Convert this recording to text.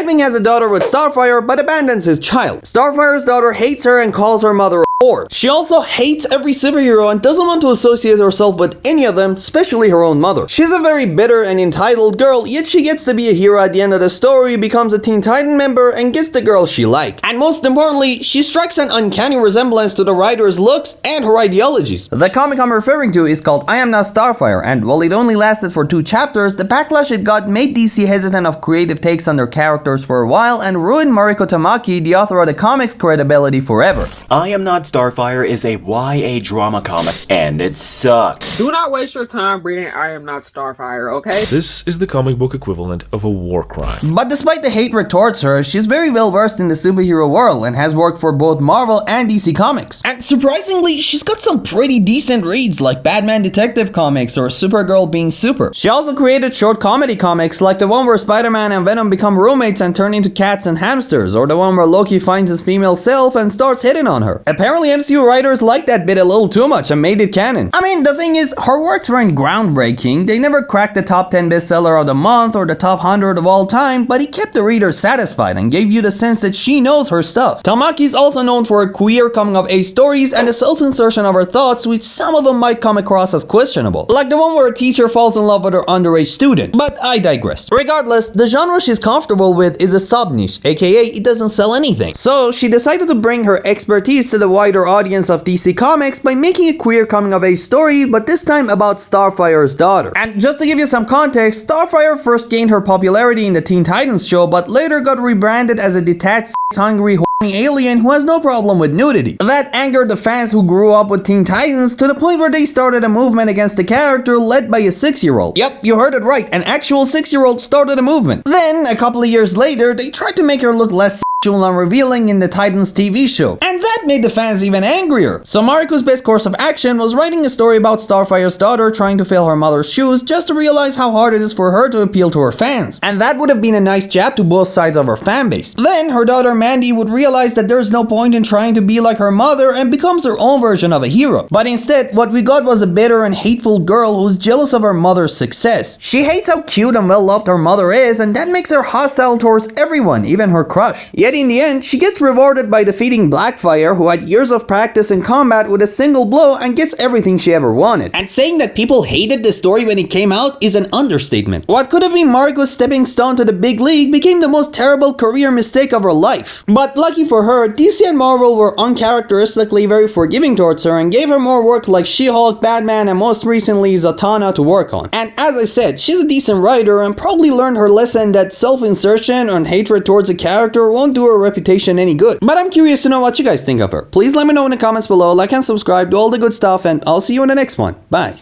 Nightwing has a daughter with Starfire but abandons his child. Starfire's daughter hates her and calls her mother a whore. She also hates every superhero and doesn't want to associate herself with any of them, especially her own mother. She's a very bitter and entitled girl, yet she gets to be a hero at the end of the story, becomes a Teen Titan member, and gets the girl she likes. And most importantly, she strikes an uncanny resemblance to the writer's looks and her ideologies. The comic I'm referring to is called I Am Not Starfire, and while it only lasted for 2 chapters, the backlash it got made DC hesitant of creative takes on their characters for a while and ruined Mariko Tamaki, the author of the comic's credibility, forever. I Am Not Starfire is a YA drama comic, and it sucks. Do not waste your time reading I Am Not Starfire, okay? This is the comic book equivalent of a war crime. But despite the hate towards her, she's very well versed in the superhero world and has worked for both Marvel and DC Comics. And surprisingly, she's got some pretty decent reads like Batman Detective Comics or Supergirl Being Super. She also created short comedy comics like the one where Spider-Man and Venom become roommates and turn into cats and hamsters, or the one where Loki finds his female self and starts hitting on her. Apparently MCU writers liked that bit a little too much and made it canon. I mean, the thing is, her works weren't groundbreaking, they never cracked the top 10 bestseller of the month or the top 100 of all time, but he kept the reader satisfied and gave you the sense that she knows her stuff. Tamaki's also known for her queer coming-of-age stories and the self-insertion of her thoughts, which some of them might come across as questionable, like the one where a teacher falls in love with her underage student, but I digress. Regardless, the genre she's comfortable with is a sub-niche, aka it doesn't sell anything. So she decided to bring her expertise to the wider audience of DC Comics by making a queer coming-of-age story, but this time about Starfire's daughter. And just to give you some context, Starfire first gained her popularity in the Teen Titans show, but later got rebranded as a detached, hungry, alien who has no problem with nudity. That angered the fans who grew up with Teen Titans to the point where they started a movement against the character led by a 6-year-old. Yep, you heard it right, an actual 6-year-old started a movement. Then, a couple of years later, they tried to make her look less sexual and revealing in the Titans TV show, and that made the fans even angrier. So Mariko's best course of action was writing a story about Starfire's daughter trying to fill her mother's shoes just to realize how hard it is for her to appeal to her fans, and that would have been a nice jab to both sides of her fanbase. Then her daughter Mandy would realize that there's no point in trying to be like her mother and becomes her own version of a hero. But instead, what we got was a bitter and hateful girl who's jealous of her mother's success. She hates how cute and well loved her mother is, and that makes her hostile towards everyone, even her crush. Yet in the end, she gets rewarded by defeating Blackfire, who had years of practice in combat, with a single blow and gets everything she ever wanted. And saying that people hated the story when it came out is an understatement. What could have been Mariko's stepping stone to the big league became the most terrible career mistake of her life. But lucky for her, DC and Marvel were uncharacteristically very forgiving towards her and gave her more work like She-Hulk, Batman, and most recently Zatanna to work on. And as I said, she's a decent writer and probably learned her lesson that self-insertion and hatred towards a character won't do her reputation any good. But I'm curious to know what you guys think of her. Please let me know in the comments below, like and subscribe, do all the good stuff, and I'll see you in the next one. Bye.